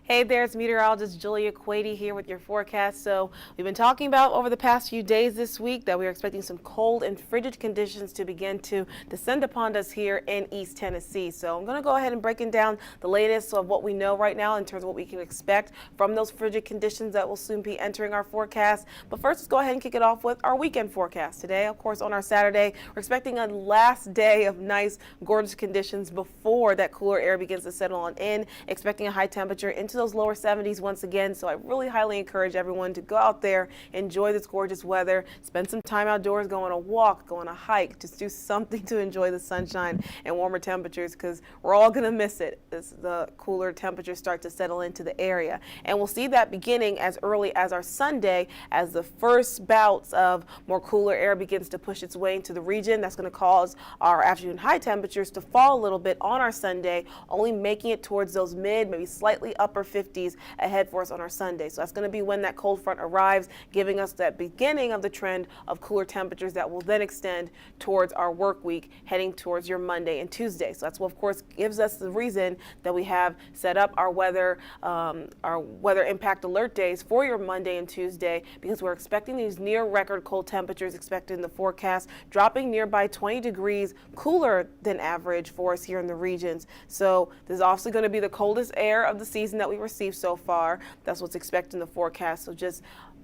Hey there, it's meteorologist Julia Quady here with your forecast. So we've been talking about over the past few days this week that we are expecting some cold and frigid conditions to begin to descend upon us here in East Tennessee. So I'm going to go ahead and breaking down the latest of what we know right now in terms of what we can expect from those frigid conditions that will soon be entering our forecast. But first, let's go ahead and kick it off with our weekend forecast. Today, of course, on our Saturday, we're expecting a last day of nice, gorgeous conditions before that cooler air begins to settle on in, expecting a high temperature into those lower 70s once again. So I really highly encourage everyone to go out there, enjoy this gorgeous weather, spend some time outdoors, go on a walk, go on a hike, just do something to enjoy the sunshine and warmer temperatures, because we're all going to miss it as the cooler temperatures start to settle into the area. And we'll see that beginning as early as our Sunday, as the first bouts of more cooler air begins to push its way into the region. That's going to cause our afternoon high temperatures to fall a little bit on our Sunday, only making it towards those mid, maybe slightly upper 50s ahead for us on our Sunday. So that's going to be when that cold front arrives, giving us that beginning of the trend of cooler temperatures that will then extend towards our work week, heading towards your Monday and Tuesday. So that's what, of course, gives us the reason that we have set up our weather impact alert days for your Monday and Tuesday, because we're expecting these near record cold temperatures expected in the forecast, dropping nearby 20 degrees cooler than average for us here in the regions. So this is also going to be the coldest air of the season that we received so far. That's what's expected in the forecast. So just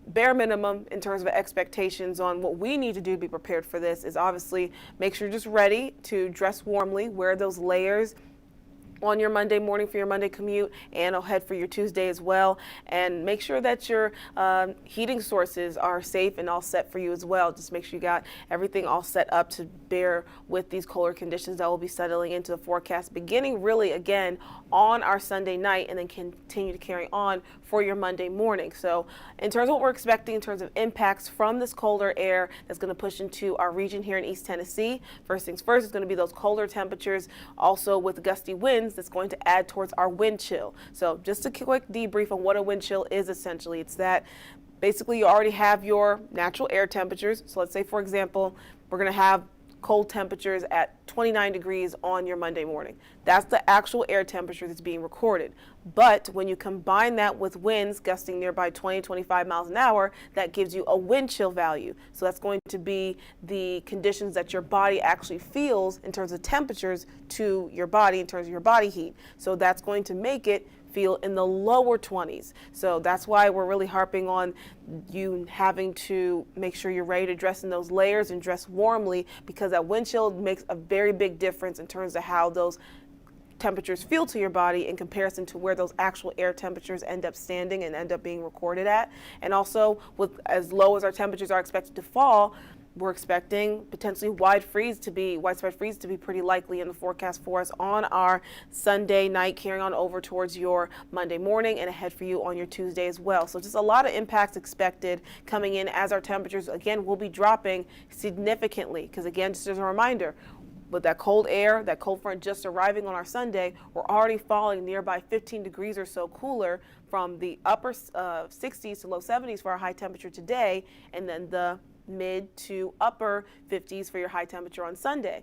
bare minimum in terms of expectations on what we need to do to be prepared for this is obviously make sure you're just ready to dress warmly, wear those layers on your Monday morning for your Monday commute, and I'll head for your Tuesday as well. And make sure that your heating sources are safe and all set for you as well. Just make sure you got everything all set up to bear with these colder conditions that will be settling into the forecast, beginning really again on our Sunday night and then continue to carry on for your Monday morning. So in terms of what we're expecting in terms of impacts from this colder air that's going to push into our region here in East Tennessee, first things first, it's going to be those colder temperatures, also with gusty winds that's going to add towards our wind chill. So just a quick debrief on what a wind chill is. Essentially, it's that basically you already have your natural air temperatures. So let's say, for example, we're going to have cold temperatures at 29 degrees on your Monday morning. That's the actual air temperature that's being recorded. But when you combine that with winds gusting nearby 20, 25 miles an hour, that gives you a wind chill value. So that's going to be the conditions that your body actually feels in terms of temperatures to your body, in terms of your body heat. So that's going to make it feel in the lower 20s. So that's why we're really harping on you having to make sure you're ready to dress in those layers and dress warmly, because that wind chill makes a very big difference in terms of how those temperatures feel to your body in comparison to where those actual air temperatures end up standing and end up being recorded at. And also, with as low as our temperatures are expected to fall, we're expecting potentially widespread freeze to be pretty likely in the forecast for us on our Sunday night, carrying on over towards your Monday morning and ahead for you on your Tuesday as well. So just a lot of impacts expected coming in as our temperatures, again, will be dropping significantly. Because again, just as a reminder, with that cold air, that cold front just arriving on our Sunday, we're already falling nearby 15 degrees or so cooler from the upper 60s to low 70s for our high temperature today, and then the mid to upper 50s for your high temperature on Sunday.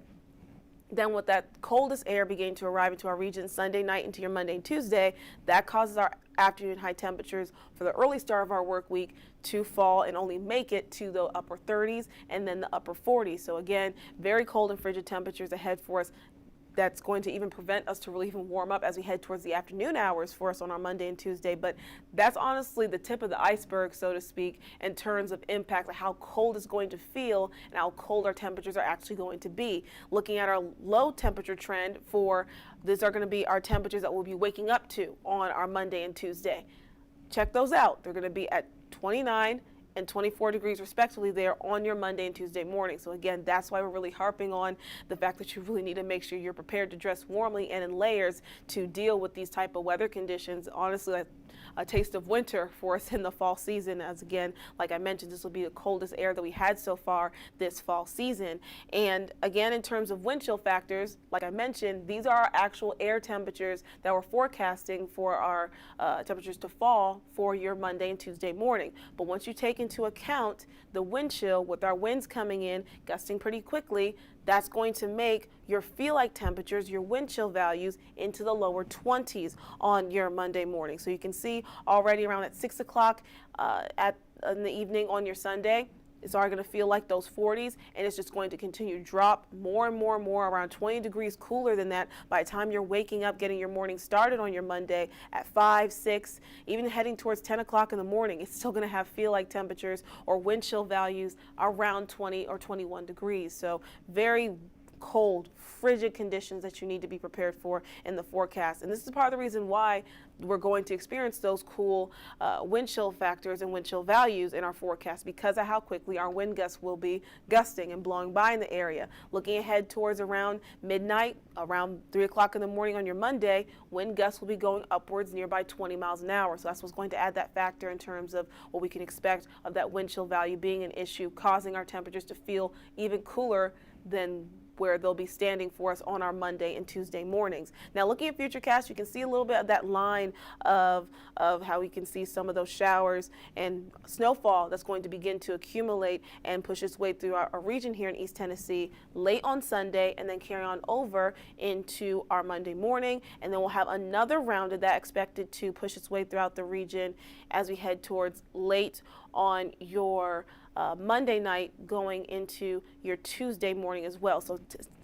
Then with that coldest air beginning to arrive into our region Sunday night into your Monday and Tuesday, that causes our afternoon high temperatures for the early start of our work week to fall and only make it to the upper 30s and then the upper 40s. So again, very cold and frigid temperatures ahead for us. That's going to even prevent us to really even warm up as we head towards the afternoon hours for us on our Monday and Tuesday. But that's honestly the tip of the iceberg, so to speak, in terms of impact, like how cold it's going to feel and how cold our temperatures are actually going to be. Looking at our low temperature trend for these are going to be our temperatures that we'll be waking up to on our Monday and Tuesday. Check those out. They're going to be at 29 and 24 degrees respectively there on your Monday and Tuesday morning. So again, that's why we're really harping on the fact that you really need to make sure you're prepared to dress warmly and in layers to deal with these type of weather conditions. Honestly, a taste of winter for us in the fall season, as again, like I mentioned, this will be the coldest air that we had so far this fall season. And again, in terms of wind chill factors, like I mentioned, these are our actual air temperatures that we're forecasting for our temperatures to fall for your Monday and Tuesday morning. But once you take into account the wind chill with our winds coming in, gusting pretty quickly, That's going to make your feel-like temperatures, your wind chill values, into the lower 20s on your Monday morning. So you can see already around at 6 o'clock in the evening on your Sunday, it's already going to feel like those 40s, and it's just going to continue to drop more and more and more, around 20 degrees cooler than that by the time you're waking up, getting your morning started on your Monday at 5, 6, even heading towards 10 o'clock in the morning. It's still going to have feel-like temperatures or wind chill values around 20 or 21 degrees. So very cold, frigid conditions that you need to be prepared for in the forecast. And this is part of the reason why we're going to experience those cool wind chill factors and wind chill values in our forecast, because of how quickly our wind gusts will be gusting and blowing by in the area. Looking ahead towards around midnight, around 3 o'clock in the morning on your Monday, wind gusts will be going upwards nearby 20 miles an hour. So that's what's going to add that factor in terms of what we can expect of that wind chill value being an issue, causing our temperatures to feel even cooler than where they'll be standing for us on our Monday and Tuesday mornings. Now, looking at Futurecast, you can see a little bit of that line of how we can see some of those showers and snowfall that's going to begin to accumulate and push its way through our region here in East Tennessee late on Sunday, and then carry on over into our Monday morning. And then we'll have another round of that expected to push its way throughout the region as we head towards late on your Monday night, going into your Tuesday morning as well. So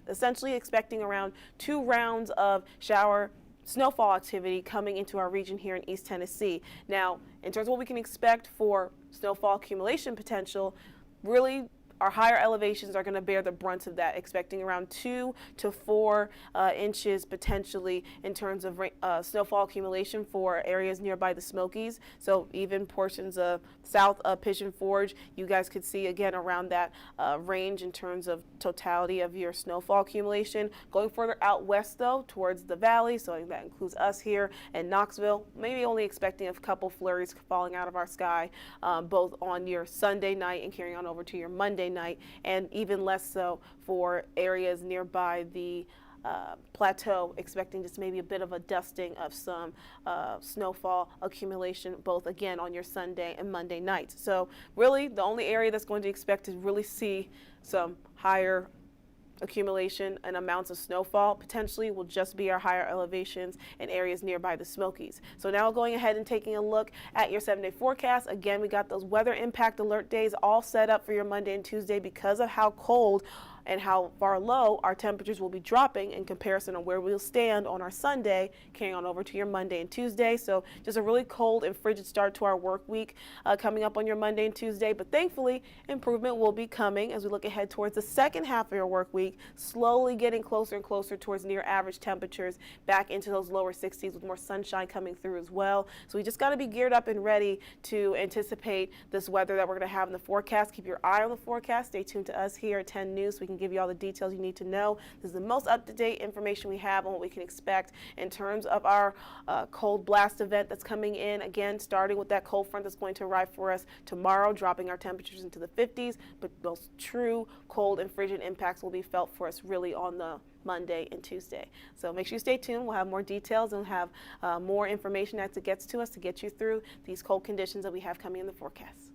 essentially expecting around 2 rounds of snowfall activity coming into our region here in East Tennessee. Now, in terms of what we can expect for snowfall accumulation potential, really our higher elevations are going to bear the brunt of that, expecting around 2 to 4 inches potentially in terms of snowfall accumulation for areas nearby the Smokies. So even portions of south of Pigeon Forge, you guys could see again around that range in terms of totality of your snowfall accumulation. Going further out west though, towards the valley, so that includes us here in Knoxville, maybe only expecting a couple flurries falling out of our sky, both on your Sunday night and carrying on over to your Monday night, and even less so for areas nearby the plateau, expecting just maybe a bit of a dusting of some snowfall accumulation, both again on your Sunday and Monday nights. So really the only area that's going to expect to really see some higher accumulation and amounts of snowfall potentially will just be our higher elevations in areas nearby the Smokies. So now going ahead and taking a look at your 7-day forecast. Again, we got those weather impact alert days all set up for your Monday and Tuesday because of how cold and how far low our temperatures will be dropping in comparison to where we'll stand on our Sunday, carrying on over to your Monday and Tuesday. So just a really cold and frigid start to our work week coming up on your Monday and Tuesday. But thankfully, improvement will be coming as we look ahead towards the second half of your work week, slowly getting closer and closer towards near average temperatures, back into those lower 60s with more sunshine coming through as well. So we just got to be geared up and ready to anticipate this weather that we're going to have in the forecast. Keep your eye on the forecast. Stay tuned to us here at 10 News so we can give you all the details you need to know. This is the most up-to-date information we have on what we can expect in terms of our cold blast event that's coming in, again starting with that cold front that's going to arrive for us tomorrow, dropping our temperatures into the 50s, but those true cold and frigid impacts will be felt for us really on the Monday and Tuesday. So make sure you stay tuned. We'll have more details and have more information as it gets to us to get you through these cold conditions that we have coming in the forecast.